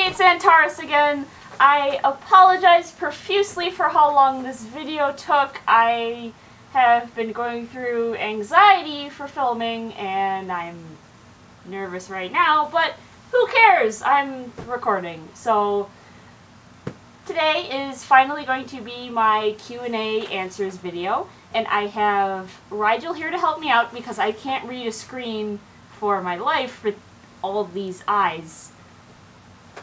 it's Taurus again. I apologize profusely for how long this video took. I have been going through anxiety for filming and I'm nervous right now, but who cares? I'm recording. So today is finally going to be my Q&A answers video, and I have Rigel here to help me out because I can't read a screen for my life with all these eyes.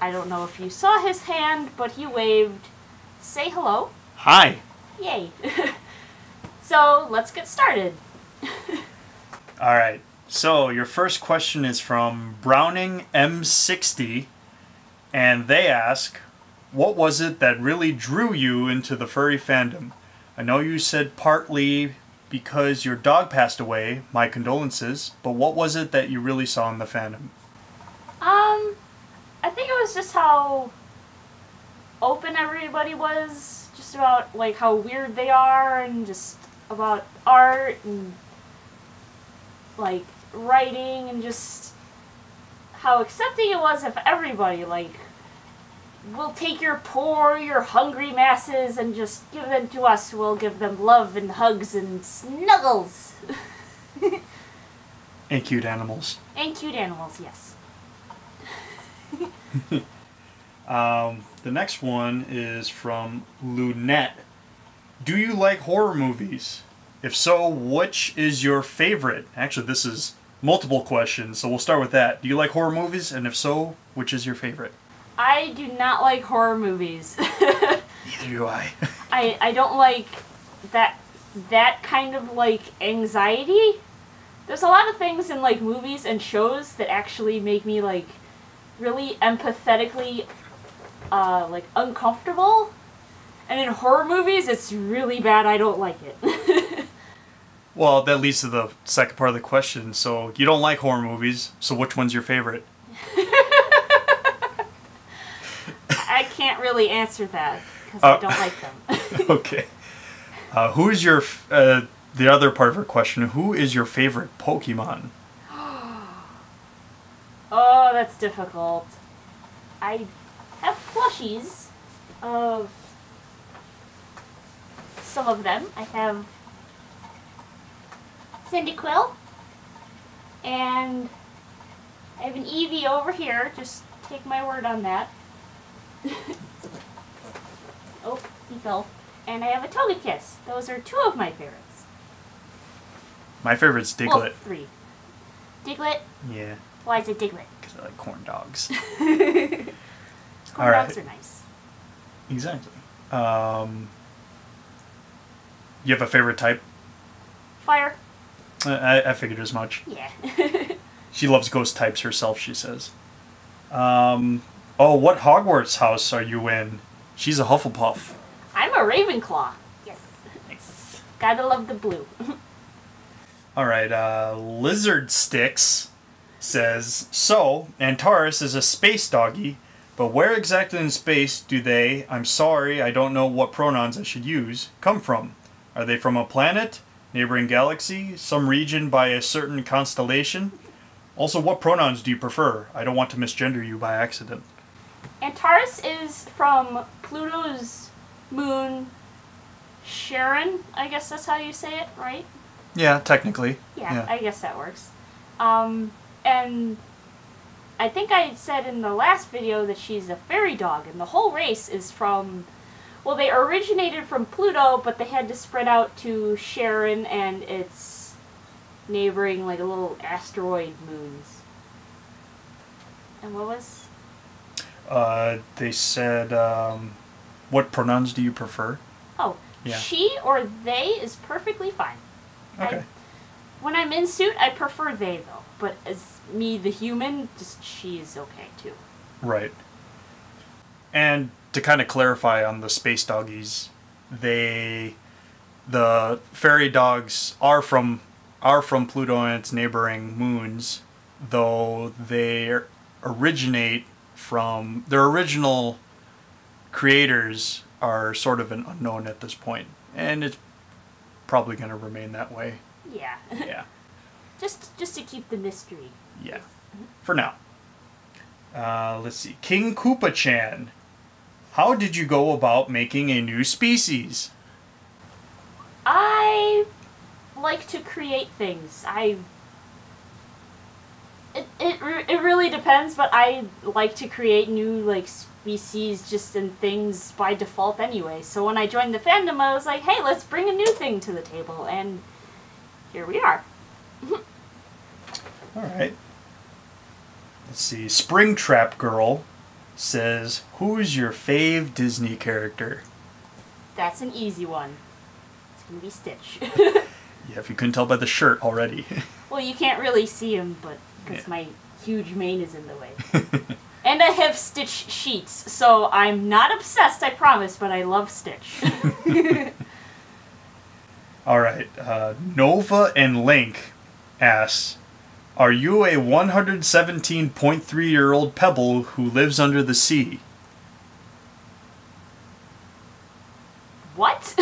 I don't know if you saw his hand, but he waved. Say hello. Hi. Yay. So let's get started. Alright, so your first question is from Browning M60, and they ask, what was it that really drew you into the furry fandom? I know you said partly because your dog passed away, my condolences, but what was it that you really saw in the fandom? I think it was just how open everybody was, just about like how weird they are, and just about art and like writing, and just how accepting it was of everybody. Like, we'll take your poor, your hungry masses and just give them to us. We'll give them love and hugs and snuggles. And cute animals. And cute animals, yes. The next one is from Lunette. Do you like horror movies? If so, which is your favorite? Actually, this is multiple questions, so we'll start with that. Do you like horror movies? And if so, which is your favorite? I do not like horror movies. Neither do I. I don't like that kind of like anxiety. There's a lot of things in like movies and shows that actually make me like really empathetically like uncomfortable, and in horror movies it's really bad. I don't like it. Well, that leads to the second part of the question. So you don't like horror movies, so which one's your favorite? I can't really answer that because I don't like them. Okay. Who is your the other part of her question? Who is your favorite Pokemon? Oh, that's difficult. I have plushies of some of them. I have Cyndaquil, and I have an Eevee over here. Just take my word on that. Oh, he fell. And I have a Togekiss. Those are two of my favorites. My favorite's Diglett. Well, three. Diglett? Yeah. Why is it Diglett? Because I like corn dogs. Corn dogs are nice. Exactly. You have a favorite type? Fire. I figured as much. Yeah. She loves ghost types herself, she says. Oh, what Hogwarts house are you in? She's a Hufflepuff. I'm a Ravenclaw. Yes. Nice. Gotta love the blue. Alright, Lizard Sticks says, so, Taurus is a space doggy, but where exactly in space do they, I'm sorry, I don't know what pronouns I should use, come from? Are they from a planet, neighboring galaxy, some region by a certain constellation? Also, what pronouns do you prefer? I don't want to misgender you by accident. Taurus is from Pluto's moon, Charon. I guess that's how you say it, right? Yeah, technically. Yeah, I guess that works. And I think I said in the last video that she's a fairy dog, and the whole race is from, well, they originated from Pluto, but they had to spread out to Charon and its neighboring, like, little asteroid moons. And what was? They said, what pronouns do you prefer? Oh, yeah. She or they is perfectly fine. Okay. When I'm in suit, I prefer they, though. But as me, the human, just she is okay, too. Right. And to kind of clarify on the space doggies, the fairy dogs are from Pluto and its neighboring moons, though they originate from, their original creators are sort of an unknown at this point, and it's probably going to remain that way. Yeah. Yeah. Just to keep the mystery. Yeah. For now. Let's see. King Koopa-chan. How did you go about making a new species? I like to create things. It really depends, but I like to create new like species just in things by default anyway. So when I joined the fandom, I was like, hey, let's bring a new thing to the table, and here we are. Alright. Let's see. Springtrap Girl says, who's your fave Disney character? That's an easy one. It's gonna be Stitch. Yeah, if you couldn't tell by the shirt already. Well, you can't really see him, but because my huge mane is in the way. And I have Stitch sheets, so I'm not obsessed, I promise, but I love Stitch. Alright, Nova and Link asks, are you a 117.3-year-old pebble who lives under the sea? What?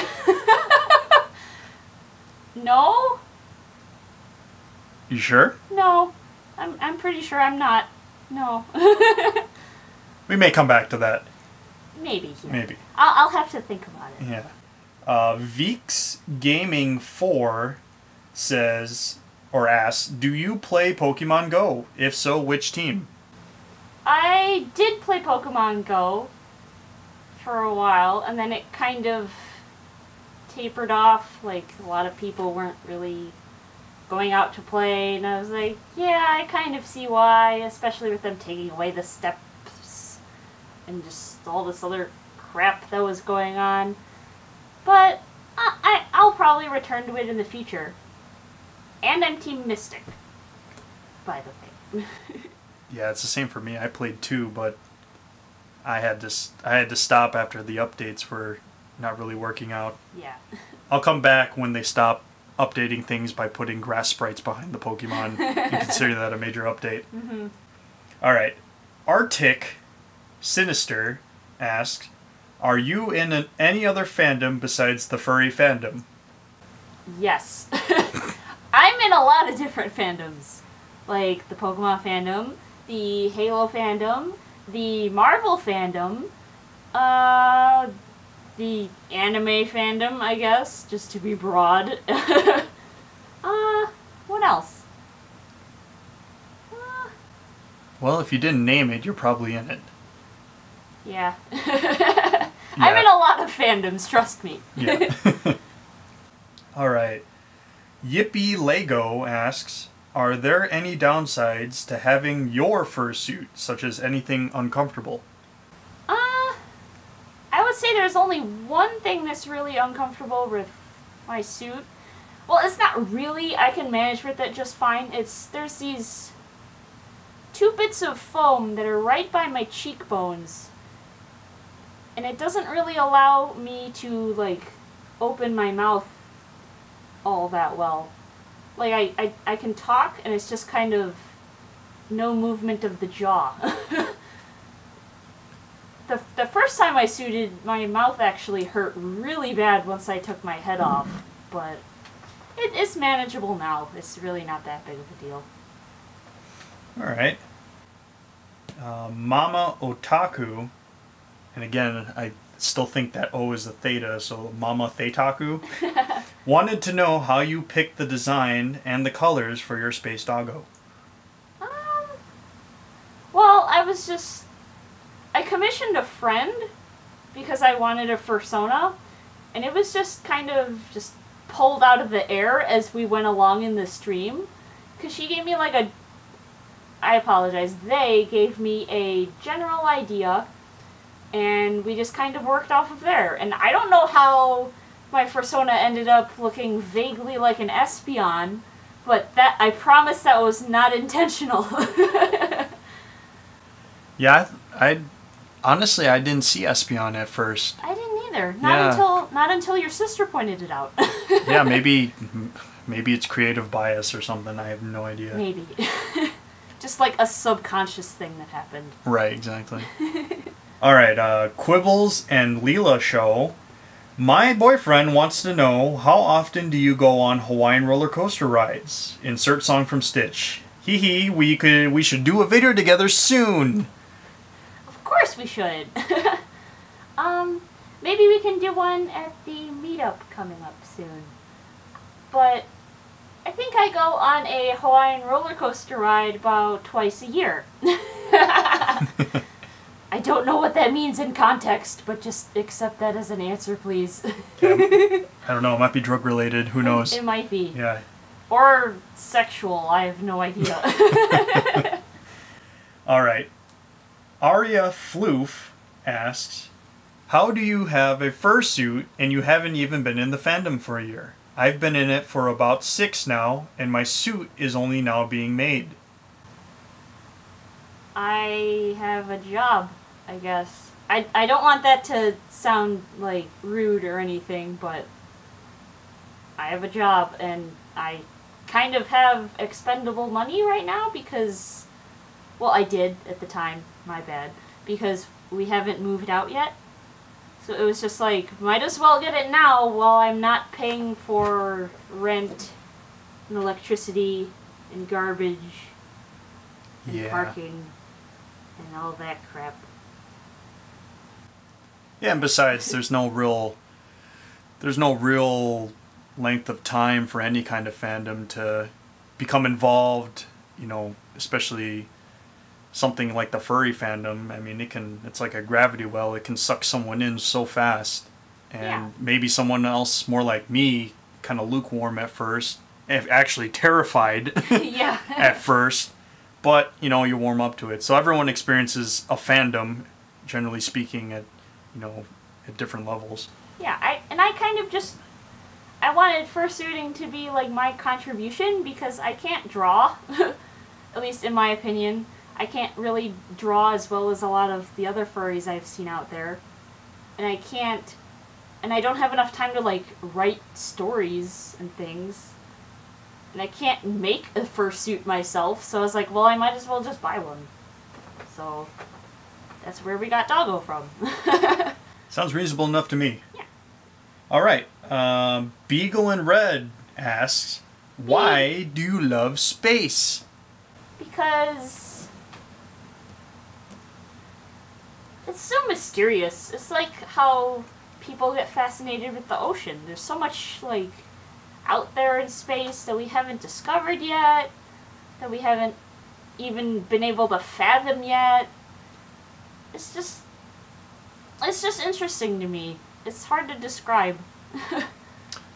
No? You sure? No. I'm pretty sure I'm not. No. We may come back to that. Maybe. Yeah. Maybe. I'll have to think about it. Yeah. Veeks Gaming 4 says, or asks, do you play Pokemon Go? If so, which team? I did play Pokemon Go for a while, and then it kind of tapered off. Like, a lot of people weren't really going out to play, and I was like, yeah, I kind of see why, especially with them taking away the steps and just all this other crap that was going on. But I'll probably return to it in the future. And I'm Team Mystic, by the way. Yeah, it's the same for me. I played 2, but I had to stop after the updates were not really working out. Yeah. I'll come back when they stop updating things by putting grass sprites behind the Pokemon and consider that a major update. Mm-hmm. Alright. Arctic Sinister asks, are you in any other fandom besides the furry fandom? Yes. I'm in a lot of different fandoms. Like the Pokemon fandom, the Halo fandom, the Marvel fandom, the anime fandom, I guess, just to be broad. What else? Well, if you didn't name it, you're probably in it. Yeah. I'm in a lot of fandoms, trust me. Yeah. Alright. Yippee Lego asks, are there any downsides to having your fursuit, such as anything uncomfortable? I would say there's only one thing that's really uncomfortable with my suit. Well, it's not really. I can manage with it just fine. There's these 2 bits of foam that are right by my cheekbones. And it doesn't really allow me to, like, open my mouth all that well. Like, I can talk, and it's just kind of no movement of the jaw. The first time I suited, my mouth actually hurt really bad once I took my head off, but it's manageable now. It's really not that big of a deal. Alright. Mama Otaku, and again, I still think that O is a theta, so Mama Thetaku, wanted to know how you picked the design and the colors for your Space Doggo. Well, I commissioned a friend because I wanted a fursona, and it was just kind of just pulled out of the air as we went along in the stream, because she gave me like I apologize, they gave me a general idea, and we just kind of worked off of there. And I don't know how my fursona ended up looking vaguely like an Espeon, but that, I promise that was not intentional. Yeah, I honestly, I didn't see Espeon at first. I didn't either. Not until your sister pointed it out. Yeah, maybe it's creative bias or something. I have no idea. Maybe. Just like a subconscious thing that happened. Right, exactly. Alright, Quibbles and Leela show. My boyfriend wants to know, how often do you go on Hawaiian roller coaster rides? Insert song from Stitch. Hee hee, we should do a video together soon. course we should. Maybe we can do one at the meetup coming up soon. But I think I go on a Hawaiian roller coaster ride about twice a year. I don't know what that means in context, but just accept that as an answer, please. I don't know, it might be drug related, who knows? It might be. Yeah. Or sexual, I have no idea. Alright. Aria Floof asks, how do you have a fursuit and you haven't even been in the fandom for a year? I've been in it for about 6 now, and my suit is only now being made. I have a job, I guess. I don't want that to sound, like, rude or anything, but I have a job, and I kind of have expendable money right now because, well, I did at the time, my bad, because we haven't moved out yet. So it was just like, might as well get it now while I'm not paying for rent and electricity and garbage and parking and all that crap. Yeah, and besides, there's no real length of time for any kind of fandom to become involved, you know, especially something like the furry fandom. I mean, it's like a gravity well. It can suck someone in so fast. And maybe someone else more like me, kind of lukewarm at first, actually terrified at first, but, you know, you warm up to it. So everyone experiences a fandom, generally speaking, at, you know, at different levels. Yeah, I kind of just, I wanted fursuiting to be like my contribution because I can't draw, at least in my opinion. I can't really draw as well as a lot of the other furries I've seen out there. And I don't have enough time to, like, write stories and things. And I can't make a fursuit myself, so I was like, well, I might as well just buy one. So, that's where we got Doggo from. Sounds reasonable enough to me. Yeah. Alright, Beagle in Red asks, why do you love space? Because it's so mysterious. It's like how people get fascinated with the ocean. There's so much, like, out there in space that we haven't discovered yet, that we haven't even been able to fathom yet. It's just interesting to me. It's hard to describe.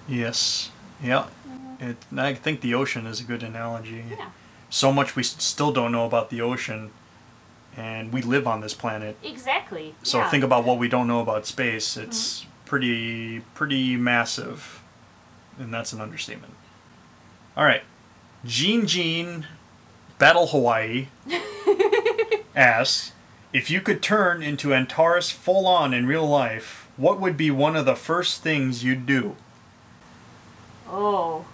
Yes. Yeah. I think the ocean is a good analogy. Yeah. So much we still don't know about the ocean, and we live on this planet. Exactly. So think about what we don't know about space. It's pretty massive, and that's an understatement. All right, Jean Battle Hawaii asks, if you could turn into Antares full on in real life, what would be one of the first things you'd do? Oh,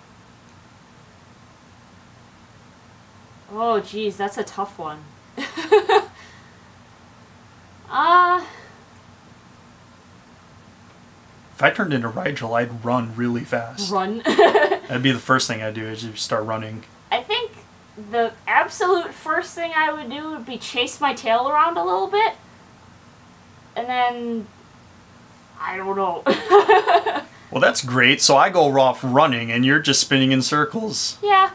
geez, that's a tough one. If I turned into Rigel, I'd run really fast. Run? That'd be the first thing I'd do, is just start running. I think the absolute first thing I would do would be chase my tail around a little bit. And then, I don't know. Well, that's great. So I go off running, and you're just spinning in circles. Yeah.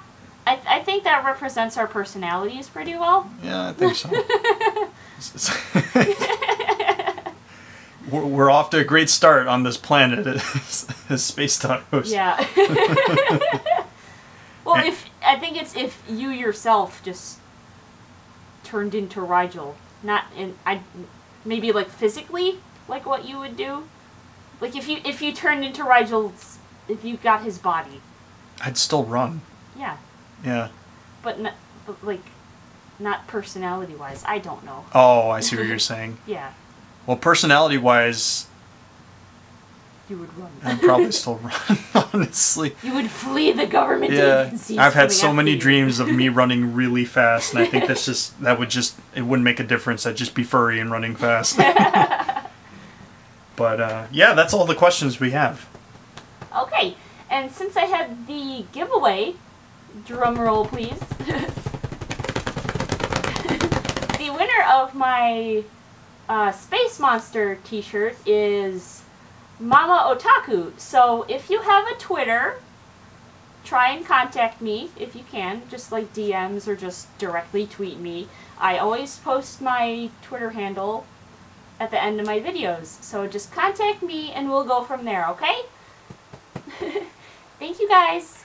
I think that represents our personalities pretty well. Yeah, I think so. We're off to a great start on this planet as Space Taurus. Yeah. Well, I think it's if you yourself just turned into Rigel, maybe like physically, like what you would do. Like if you turned into Rigel, if you got his body. I'd still run. Yeah. Yeah. But not personality-wise. I don't know. Oh, I see what you're saying. Yeah. Well, personality-wise, you would run. I'd probably still run, honestly. You would flee the government agencies. I've had so many dreams of me running really fast, and I think it wouldn't make a difference. I'd just be furry and running fast. But, yeah, that's all the questions we have. Okay, and since I had the giveaway, drum roll please, the winner of my Space Monster t-shirt is Mama Otaku. So if you have a Twitter, try and contact me if you can, just like DMs or just directly tweet me. I always post my Twitter handle at the end of my videos, so just contact me and we'll go from there, okay? Thank you guys!